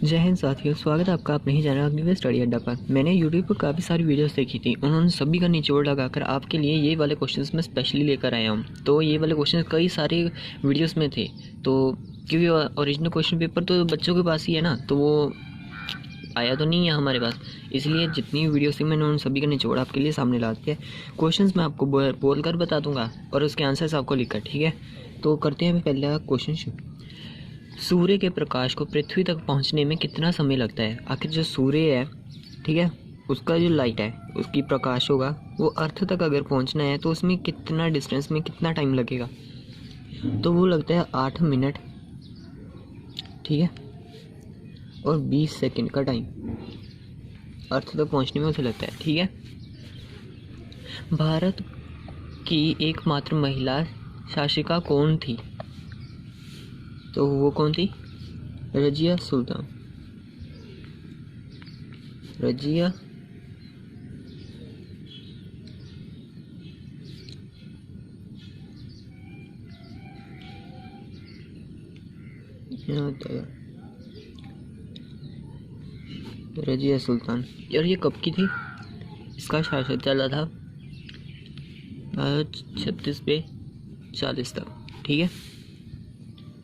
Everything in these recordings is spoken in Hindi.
जय हिंद साथियों, स्वागत है आपका अपने ही चैनल अग्निवेश स्टडी अड्डा पर। मैंने यूट्यूब पर काफ़ी सारी वीडियोस देखी थी, उन्होंने सभी का निचोड़ लगाकर आपके लिए ये वाले क्वेश्चंस मैं स्पेशली लेकर आया हूँ। तो ये वाले क्वेश्चंस कई सारे वीडियोस में थे, तो क्योंकि ओरिजिनल क्वेश्चन पेपर तो बच्चों के पास ही है ना, तो वो आया तो नहीं है हमारे पास, इसलिए जितनी वीडियोस थी मैंने उन सभी का निचोड़ आपके लिए सामने ला दिया। क्वेश्चंस मैं आपको बोल कर बता दूंगा और उसके आंसर्स आपको लिखकर, ठीक है। तो करते हैं पहला क्वेश्चन शुरू। सूर्य के प्रकाश को पृथ्वी तक पहुंचने में कितना समय लगता है? आखिर जो सूर्य है, ठीक है, उसका जो लाइट है, उसकी प्रकाश होगा, वो अर्थ तक अगर पहुंचना है तो उसमें कितना डिस्टेंस में कितना टाइम लगेगा? तो वो लगता है 8 मिनट, ठीक है, और 20 सेकंड का टाइम अर्थ तक पहुंचने में उसे लगता है, ठीक है। भारत की एकमात्र महिला शासिका कौन थी? तो वो कौन थी? रजिया सुल्तान। रजिया रजिया सुल्तान। और ये कब की थी? इसका शासन चला था 36 पे 40 तक, ठीक है।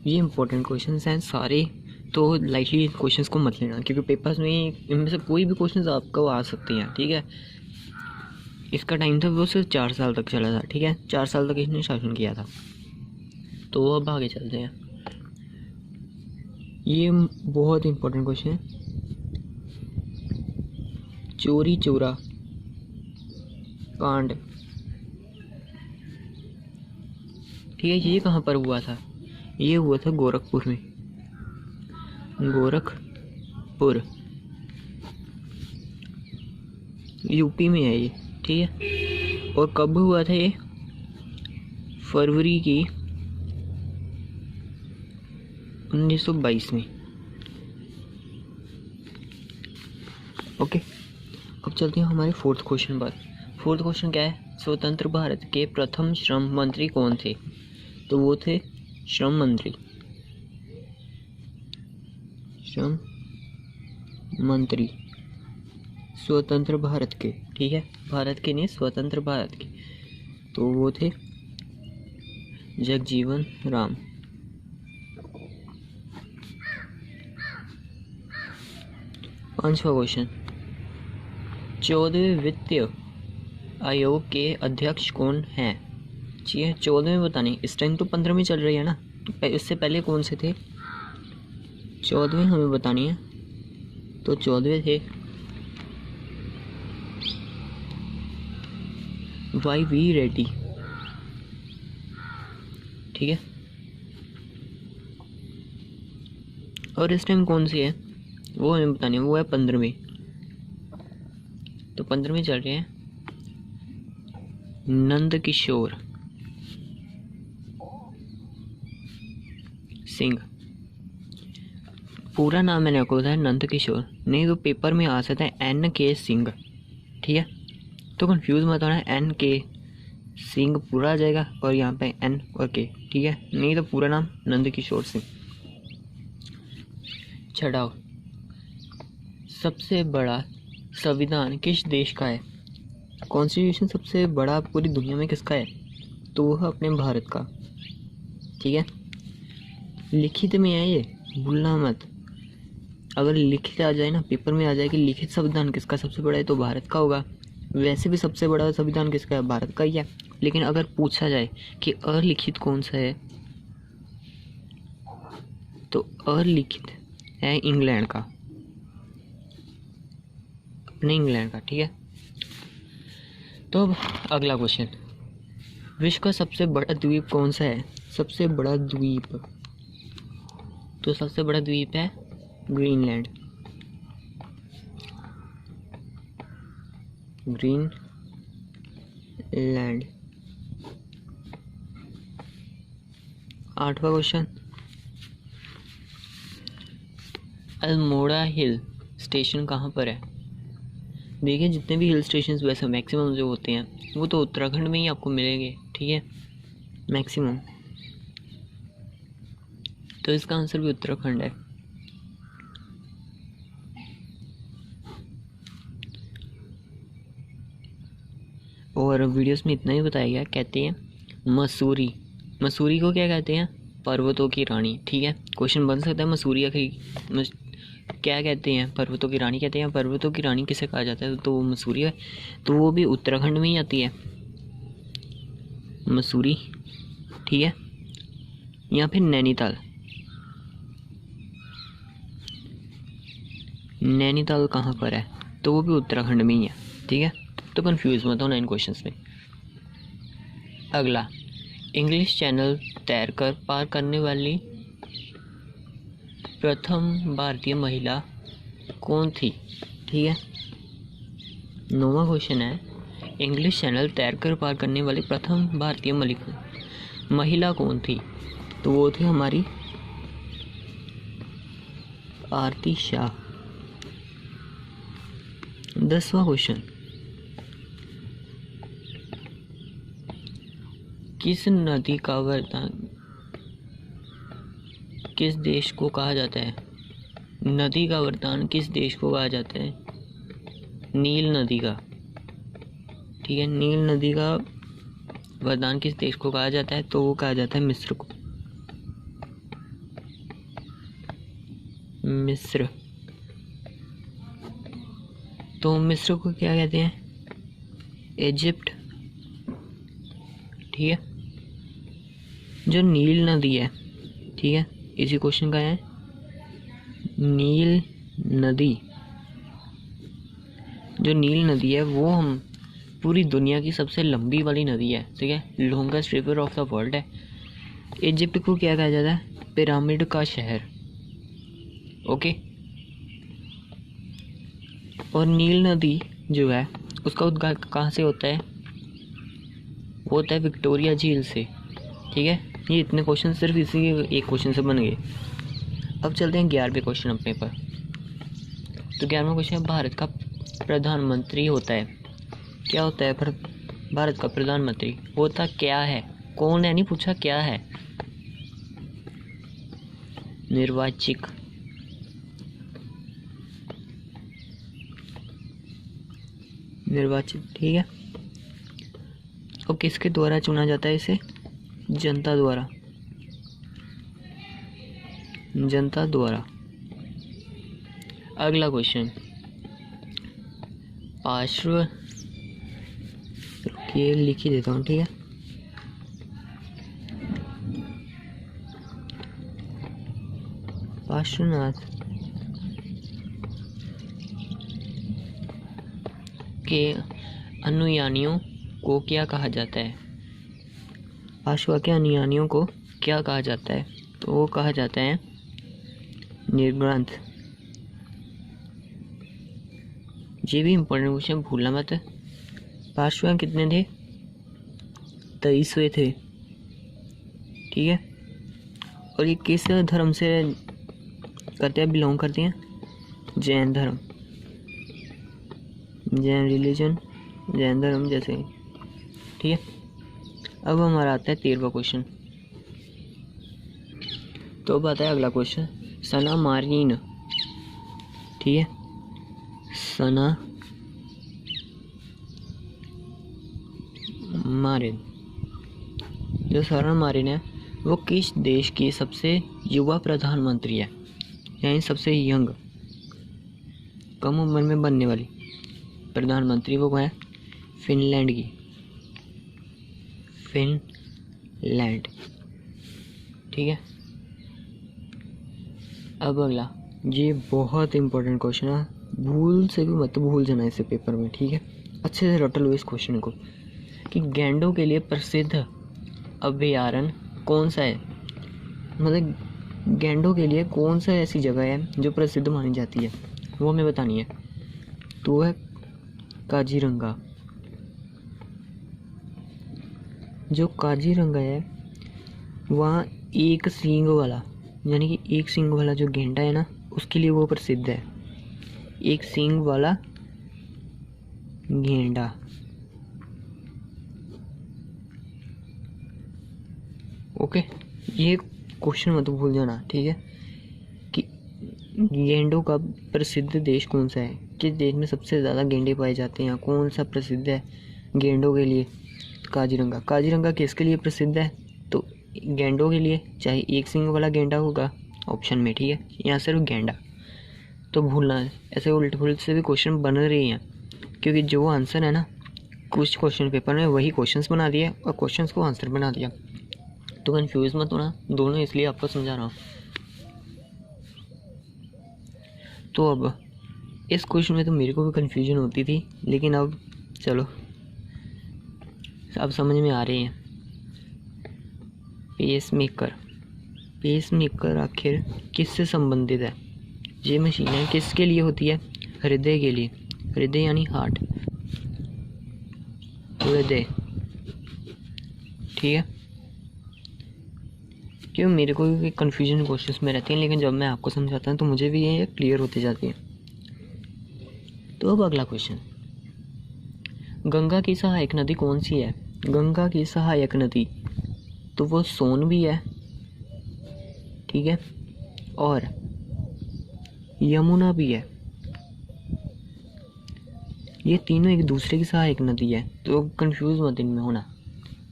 ये इंपॉर्टेंट क्वेश्चंस हैं सारे, तो लाइटली क्वेश्चंस को मत लेना, क्योंकि पेपर्स में इनमें से कोई भी क्वेश्चंस आपको आ सकते हैं, ठीक है। इसका टाइम था वो सिर्फ 4 साल तक चला था, ठीक है, 4 साल तक इसने शासन किया था। तो अब आगे चलते हैं। ये बहुत इंपॉर्टेंट क्वेश्चन है। चोरी चोरा कांड, ठीक है, ये कहाँ पर हुआ था? ये हुआ था गोरखपुर में। गोरखपुर यूपी में है ये, ठीक है। और कब हुआ था ये? फरवरी की 1922 में। ओके, अब चलते हैं हमारे फोर्थ क्वेश्चन पर। फोर्थ क्वेश्चन क्या है? स्वतंत्र भारत के प्रथम श्रम मंत्री कौन थे? तो वो थे श्रम मंत्री। श्रम मंत्री स्वतंत्र भारत के, ठीक है, भारत के नहीं, स्वतंत्र भारत के। तो वो थे जगजीवन राम। पांचवा क्वेश्चन, 14वें वित्त आयोग के अध्यक्ष कौन हैं? जी है, 14वें बताने, इस टाइम तो 15वीं चल रही है ना, तो इससे पहले कौन से थे? 14वें हमें बतानी है। तो 14वें थे YV रेड्डी, ठीक है। और इस टाइम कौन सी है वो हमें बतानी है, वो है 15वीं। तो 15वीं चल रहे हैं नंद किशोर सिंह। पूरा नाम मैंने आपको बताया नंद किशोर, नहीं तो पेपर में आ सकता है NK सिंह, ठीक है। तो कंफ्यूज मत होना, NK सिंह पूरा आ जाएगा और यहाँ पे N और K, ठीक है, नहीं तो पूरा नाम नंद किशोर सिंह। छठाओ, सबसे बड़ा संविधान किस देश का है? कॉन्स्टिट्यूशन सबसे बड़ा पूरी दुनिया में किसका है? तो वो है अपने भारत का, ठीक है। लिखित में है ये, भूलना मत। अगर लिखित आ जाए ना, पेपर में आ जाए कि लिखित संविधान किसका सबसे बड़ा है, तो भारत का होगा। वैसे भी सबसे बड़ा संविधान किसका है? भारत का ही है। लेकिन अगर पूछा जाए कि अलिखित कौन सा है, तो अलिखित है इंग्लैंड का, अपने इंग्लैंड का, ठीक है। तो अब अगला क्वेश्चन, विश्व का सबसे बड़ा द्वीप कौन सा है? सबसे बड़ा द्वीप, तो सबसे बड़ा द्वीप है ग्रीनलैंड। ग्रीनलैंड। आठवां क्वेश्चन, अल्मोड़ा हिल स्टेशन कहाँ पर है? देखिए, जितने भी हिल स्टेशन वैसे मैक्सिमम जो होते हैं वो तो उत्तराखंड में ही आपको मिलेंगे, ठीक है, मैक्सिमम। तो इसका आंसर भी उत्तराखंड है। और वीडियोस में इतना ही बताया गया। कहते हैं मसूरी। मसूरी को क्या कहते हैं? पर्वतों की रानी। ठीक है, क्वेश्चन बन सकता है मसूरी आखिर क्या कहते हैं? पर्वतों की रानी कहते हैं। पर्वतों की रानी किसे कहा जाता है? तो वो मसूरी है, तो वो भी उत्तराखंड में ही आती है मसूरी। ठीक है, या फिर नैनीताल। नैनीताल कहाँ पर है? तो वो भी उत्तराखंड में ही है। ठीक है, तो कंफ्यूज मत होना इन क्वेश्चंस में। अगला, इंग्लिश चैनल तैरकर पार करने वाली प्रथम भारतीय महिला कौन थी? ठीक है, 9वां क्वेश्चन है, इंग्लिश चैनल तैरकर पार करने वाली प्रथम भारतीय महिला कौन थी? तो वो थी हमारी आरती शाह। 10वां क्वेश्चन, किस नदी का वरदान किस देश को कहा जाता है? नदी का वरदान किस देश को कहा जाता है? नील नदी का। ठीक है, नील नदी का वरदान किस देश को कहा जाता है? तो वो कहा जाता है मिस्र को। मिस्र। तो मिस्र को क्या कहते हैं? इजिप्ट। ठीक है, जो नील नदी है, ठीक है, इसी क्वेश्चन का है नील नदी। जो नील नदी है वो हम पूरी दुनिया की सबसे लंबी वाली नदी है। ठीक है, longest river of the world है। इजिप्ट को क्या कहा जाता है? पिरामिड का शहर। ओके, और नील नदी जो है उसका उद्गम कहाँ से होता है? वो होता है विक्टोरिया झील से। ठीक है, ये इतने क्वेश्चन सिर्फ इसी एक क्वेश्चन से बन गए। अब चलते हैं 11वें क्वेश्चन अपने पर। तो 11वां क्वेश्चन है, भारत का प्रधानमंत्री होता है, क्या होता है? भारत का प्रधानमंत्री होता क्या है? कौन है नहीं पूछा, क्या है? निर्वाचित। निर्वाचित, ठीक है। और किसके द्वारा चुना जाता है इसे? जनता द्वारा। जनता द्वारा। अगला क्वेश्चन, पार्श्व ये लिख ही देता हूँ। ठीक है, पार्श्वनाथ के अनुयायियों को क्या कहा जाता है? पार्श्व के अनुयायियों को क्या कहा जाता है? तो वो कहा जाता है निर्ग्रंथ। ये भी इम्पोर्टेंट क्वेश्चन, भूलना मत। पार्श्व कितने थे? 23वें थे। ठीक है, और ये किस धर्म से करते हैं, बिलोंग करते हैं? जैन धर्म, जैन रिलीजन, जैन धर्म जैसे। ठीक है, अब हमारा आता है 13वां क्वेश्चन। तो अब आता है अगला क्वेश्चन, सना मार्इन। ठीक है, सना मारिन। जो सना मारिन है वो किस देश की सबसे युवा प्रधानमंत्री है? यानी सबसे यंग, कम उम्र में बनने वाली प्रधानमंत्री वो है फिनलैंड की। फिनलैंड। ठीक है, अब अगला, ये बहुत इंपॉर्टेंट क्वेश्चन है, भूल से भी मत भूल जाना इसे पेपर में। ठीक है, अच्छे से रट लो इस क्वेश्चन को कि गैंडों के लिए प्रसिद्ध अभयारण्य कौन सा है? मतलब गैंडों के लिए कौन सा ऐसी जगह है जो प्रसिद्ध मानी जाती है, वो हमें बतानी है। तो है काजीरंगा। जो काजीरंगा है वहाँ एक सींग वाला, यानी कि एक सींग वाला जो गेंडा है ना, उसके लिए वो प्रसिद्ध है। एक सींग वाला गेंडा। ओके, ये क्वेश्चन मत भूल जाना। ठीक है, कि गेंडों का प्रसिद्ध देश कौन सा है, किस देश में सबसे ज़्यादा गेंडे पाए जाते हैं, कौन सा प्रसिद्ध है, गेंडों के लिए। काजीरंगा, काजीरंगा किसके लिए प्रसिद्ध है? तो गेंडों के लिए, चाहे एक सींग वाला गेंडा होगा ऑप्शन में, ठीक है, या सिर्फ गेंडा। तो भूलना है, ऐसे उल्टे पुल्टे से भी क्वेश्चन बन रही हैं, क्योंकि जो आंसर है ना, कुछ क्वेश्चन पेपर में वही क्वेश्चंस बना दिया और क्वेश्चंस को आंसर बना दिया। तो कंफ्यूज मत होना, दोनों इसलिए आपको समझा रहा हूँ। तो अब इस क्वेश्चन में तो मेरे को भी कंफ्यूजन होती थी, लेकिन अब चलो अब समझ में आ रहे हैं। पेसमेकर, पेसमेकर आखिर किससे संबंधित है? ये मशीनें किसके लिए होती है? हृदय के लिए, हृदय यानी हार्ट, हृदय, ठीक है। क्यों मेरे को भी कन्फ्यूजन क्वेश्चंस में रहती हैं, लेकिन जब मैं आपको समझाता हूँ तो मुझे भी ये क्लियर होती जाती है। तो अब अगला क्वेश्चन, गंगा की सहायक नदी कौन सी है? गंगा की सहायक नदी तो वो सोन भी है, ठीक है, और यमुना भी है। ये तीनों एक दूसरे की सहायक नदी है, तो कंफ्यूज मत इनमें होना,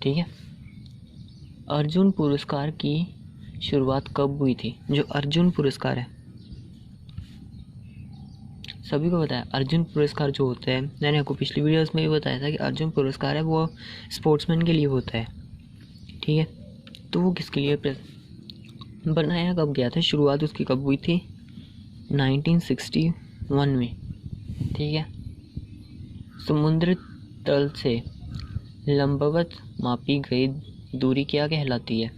ठीक है। अर्जुन पुरस्कार की शुरुआत कब हुई थी? जो अर्जुन पुरस्कार है, सभी को पता है अर्जुन पुरस्कार जो होता है, मैंने आपको पिछली वीडियोस में भी बताया था कि अर्जुन पुरस्कार है वो स्पोर्ट्समैन के लिए होता है, ठीक है। तो वो किसके लिए बनाया कब गया था, शुरुआत उसकी कब हुई थी? 1961 में, ठीक है। समुद्र तल से लंबवत मापी गई दूरी क्या कहलाती है?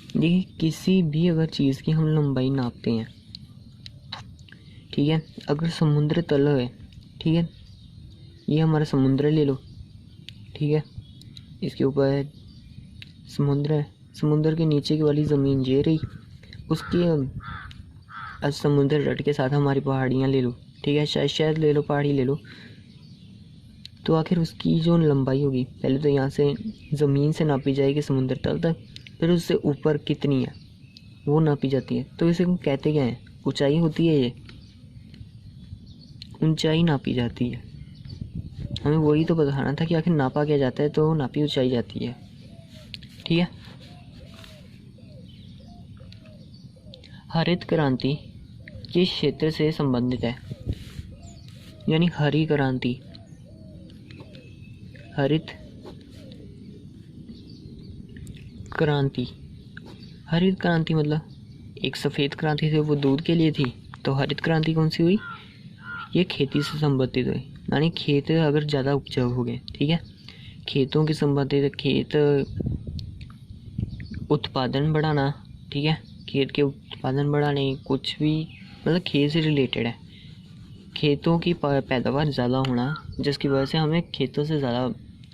देखिए, किसी भी अगर चीज़ की हम लंबाई नापते हैं, ठीक है, अगर समुद्र तल है, ठीक है, ये हमारा समुद्र ले लो, ठीक है, इसके ऊपर समुद्र है, समुद्र के नीचे की वाली ज़मीन ये रही, उसकी समुद्र तट के साथ हमारी पहाड़ियाँ ले लो, ठीक है, शायद ले लो, पहाड़ी ले लो, तो आखिर उसकी जो लंबाई होगी, पहले तो यहाँ से ज़मीन से नापी जाएगी समुद्र तल तक, फिर उससे ऊपर कितनी है वो नापी जाती है। तो इसे कहते क्या है? ऊंचाई होती है, ये ऊंचाई नापी जाती है। हमें वही तो बताना था कि आखिर नापा क्या जाता है, तो नापी ऊंचाई जाती है, ठीक है। हरित क्रांति किस क्षेत्र से संबंधित है? यानी हरी क्रांति, हरित क्रांति, हरित क्रांति मतलब एक सफ़ेद क्रांति थी वो दूध के लिए थी, तो हरित क्रांति कौन सी हुई? ये खेती से संबंधित हुई, यानी खेत अगर ज़्यादा उपजाऊ हो गए, ठीक है, खेतों के संबंधित, खेत उत्पादन बढ़ाना, ठीक है, खेत के उत्पादन बढ़ाने, कुछ भी मतलब खेत से रिलेटेड है, खेतों की पैदावार ज़्यादा होना, जिसकी वजह से हमें खेतों से ज़्यादा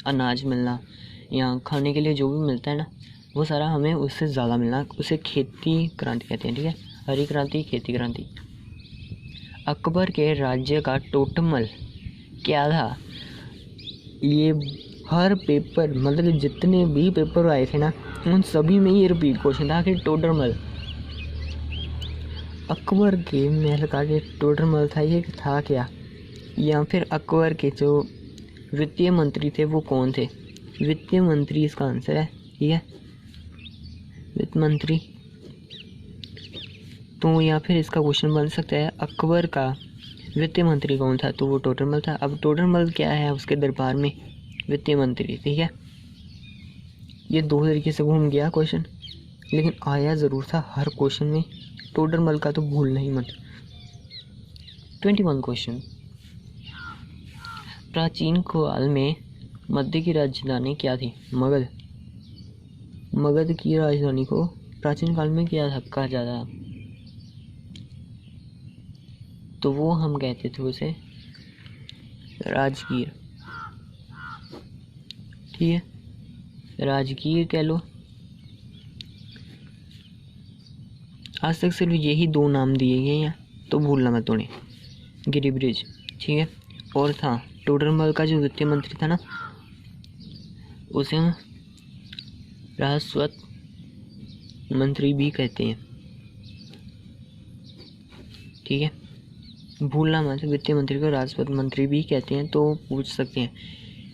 अनाज मिलना या खाने के लिए जो भी मिलता है ना, वो सारा हमें उससे ज़्यादा मिलना, उसे खेती क्रांति कहते हैं, ठीक है। हरी क्रांति, खेती क्रांति। अकबर के राज्य का टोटमल क्या था? ये हर पेपर, मतलब जितने भी पेपर आए थे ना, उन सभी में ये रिपीट क्वेश्चन था कि टोटमल, अकबर के महल का जो टोटमल था ये था क्या? या फिर अकबर के जो वित्तीय मंत्री थे वो कौन थे? वित्तीय मंत्री इसका आंसर है, ठीक है, वित्त मंत्री। तो या फिर इसका क्वेश्चन बन सकता है अकबर का वित्तीय मंत्री कौन था? तो वो टोडरमल था। अब टोडरमल क्या है उसके दरबार में? वित्तीय मंत्री, ठीक है। ये दो तरीके से घूम गया क्वेश्चन, लेकिन आया ज़रूर था हर क्वेश्चन में। टोडरमल का तो भूलना ही मत। 21 क्वेश्चन, प्राचीन काल में मध्य की राजधानी क्या थी? मगध। मगध की राजधानी को प्राचीन काल में क्या था कहा जाता? तो वो हम कहते थे उसे राजगीर, ठीक है, राजगीर कह लो। आज तक सिर्फ यही दो नाम दिए गए हैं, तो भूलना मत उन्हें। गिरिब्रिज, ठीक है। और था टोडरमल का जो वित्तीय मंत्री था ना, उसे हम राजस्व मंत्री भी कहते हैं, ठीक है। भूलना मत, वित्तीय मंत्री को राजस्व मंत्री भी कहते हैं, तो पूछ सकते हैं।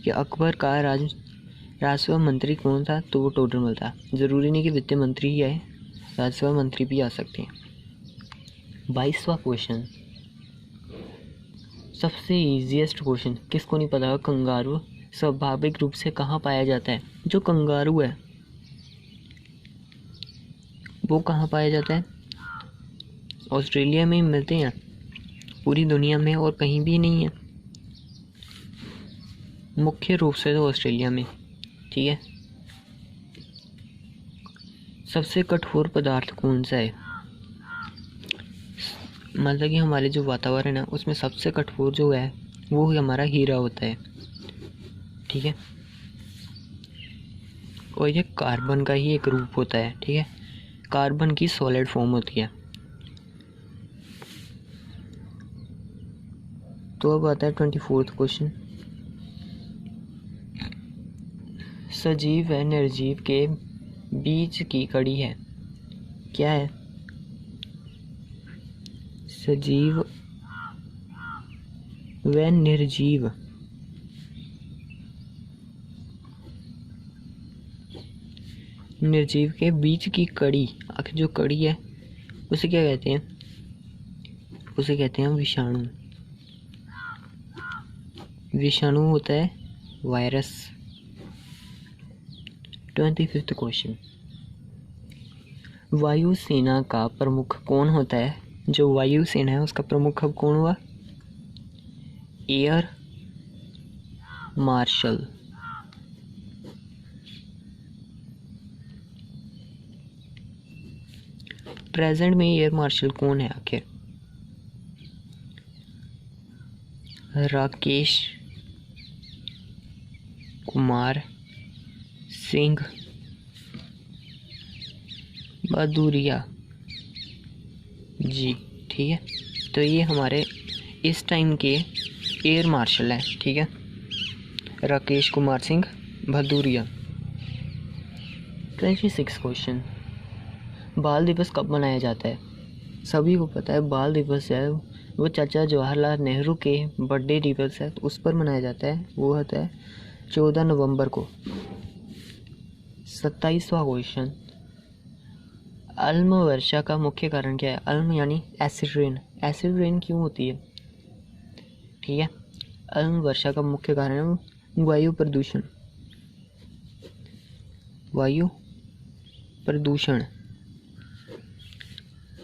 कि अकबर का राजस्व मंत्री कौन था, तो वो टोडरमल था। ज़रूरी नहीं कि वित्त मंत्री ही आए, राजस्व मंत्री भी आ सकते हैं। 22वां क्वेश्चन, सबसे इजीएस्ट क्वेश्चन, किसको नहीं पता होगा, कंगारू स्वाभाविक रूप से कहाँ पाया जाता है। जो कंगारू है वो कहाँ पाया जाता है, ऑस्ट्रेलिया में मिलते हैं, पूरी दुनिया में और कहीं भी नहीं है, मुख्य रूप से तो ऑस्ट्रेलिया में। ठीक है, सबसे कठोर पदार्थ कौन सा है, मतलब कि हमारे जो वातावरण है उसमें सबसे कठोर जो है वो हमारा हीरा होता है। ठीक है, और ये कार्बन का ही एक रूप होता है। ठीक है, कार्बन की सॉलिड फॉर्म होती है। तो अब आता है 24वां क्वेश्चन, सजीव व निर्जीव के बीच की कड़ी है, क्या है, सजीव व निर्जीव के बीच की कड़ी, आखिर जो कड़ी है उसे क्या कहते हैं, उसे कहते हैं विषाणु। विषाणु होता है वायरस। 25वां क्वेश्चन, वायुसेना का प्रमुख कौन होता है, जो वायुसेना है उसका प्रमुख अब कौन हुआ, एयर मार्शल। प्रेजेंट में एयर मार्शल कौन है आखिर, राकेश कुमार सिंह भदौरिया जी। ठीक है, तो ये हमारे इस टाइम के एयर मार्शल हैं। ठीक है, राकेश कुमार सिंह भदौरिया। 26 क्वेश्चन, बाल दिवस कब मनाया जाता है, सभी को पता है बाल दिवस है वो चाचा जवाहरलाल नेहरू के बर्थडे दिवस है, तो उस पर मनाया जाता है, वो होता है 14 नवंबर को। 27वां क्वेश्चन, अल्म वर्षा का मुख्य कारण क्या है, अल्म यानी एसिड रेन। एसिड रेन क्यों होती है, ठीक है, अल्म वर्षा का मुख्य कारण है वायु प्रदूषण। वायु प्रदूषण,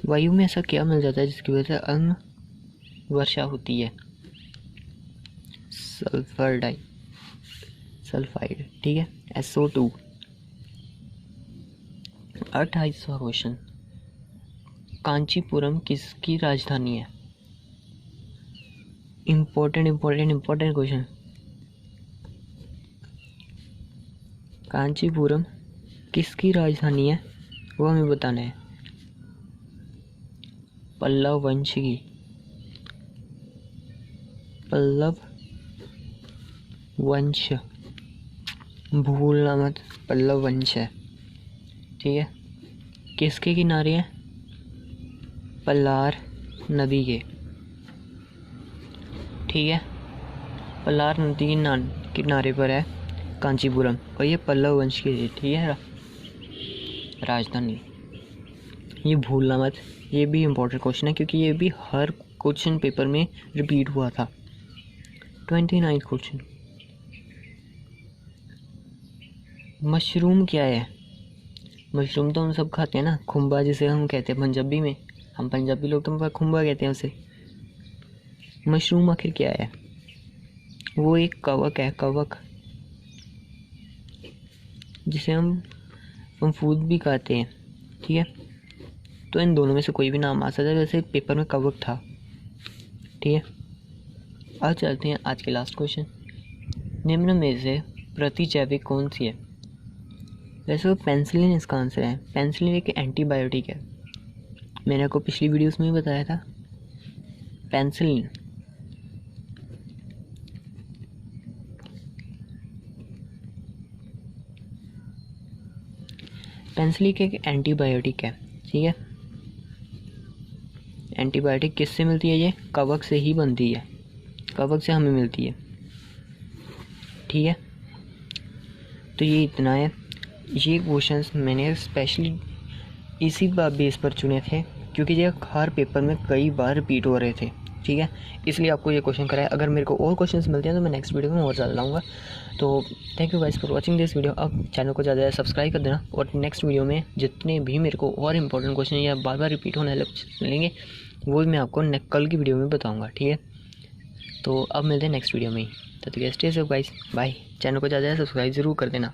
वायु में ऐसा क्या मिल जाता है जिसकी वजह से अल्म वर्षा होती है, सल्फाइड। ठीक है, SO2। 28वां क्वेश्चन, कांचीपुरम किसकी राजधानी है, इम्पोर्टेंट क्वेश्चन। कांचीपुरम किसकी राजधानी है वो हमें बताना है, पल्लव वंश की। पल्लव वंश, भूलना मत, पल्लव वंश है। ठीक है, किसके किनारे हैं, पल्लार नदी के। ठीक है, पल्लार नदी के किनारे पर है कांचीपुरम, और ये पल्लव वंश की, ठीक है, राजधानी। ये भूलना मत, ये भी इम्पोर्टेंट क्वेश्चन है क्योंकि ये भी हर क्वेश्चन पेपर में रिपीट हुआ था। 29 क्वेश्चन, मशरूम क्या है, मशरूम तो हम सब खाते हैं ना, खुम्बा जिसे हम कहते हैं पंजाबी में, हम पंजाबी लोग तो खुम्बा कहते हैं उसे। मशरूम आखिर क्या है, वो एक कवक है, कवक जिसे हम फूड भी खाते हैं। ठीक है, तो इन दोनों में से कोई भी नाम आ सकता है, जैसे पेपर में कवक था। ठीक है, अब चलते हैं आज के लास्ट क्वेश्चन, निम्न में से प्रतिजैविक कौन सी है, वैसे वो पेनिसिलिन इसका आंसर है। पेनिसिलिन एक एंटीबायोटिक है, मैंने आपको पिछली वीडियोस में भी बताया था। पेनिसिलिन एक एंटीबायोटिक है। ठीक है, एंटीबायोटिक किससे मिलती है, ये कवक से ही बनती है, कवक से हमें मिलती है। ठीक है, तो ये इतना है। ये क्वेश्चंस मैंने स्पेशली इसी बेस पर चुने थे क्योंकि ये हर पेपर में कई बार रिपीट हो रहे थे, ठीक है, इसलिए आपको ये क्वेश्चन कराया। अगर मेरे को और क्वेश्चंस मिलते हैं तो मैं नेक्स्ट वीडियो में और ज़्यादा लाऊंगा। तो thank you guys for watching this video. अब चैनल को ज़्यादा सब्सक्राइब कर देना और नेक्स्ट वीडियो में जितने भी मेरे को और इंपॉर्टेंट क्वेश्चन या बार बार रिपीट होने मिलेंगे वो मैं आपको कल की वीडियो में बताऊँगा, ठीक है। तो अब मिलते हैं नेक्स्ट वीडियो में ही। तो stay safe guys, bye. Channel को ज़्यादा सब्सक्राइब ज़रूर कर देना।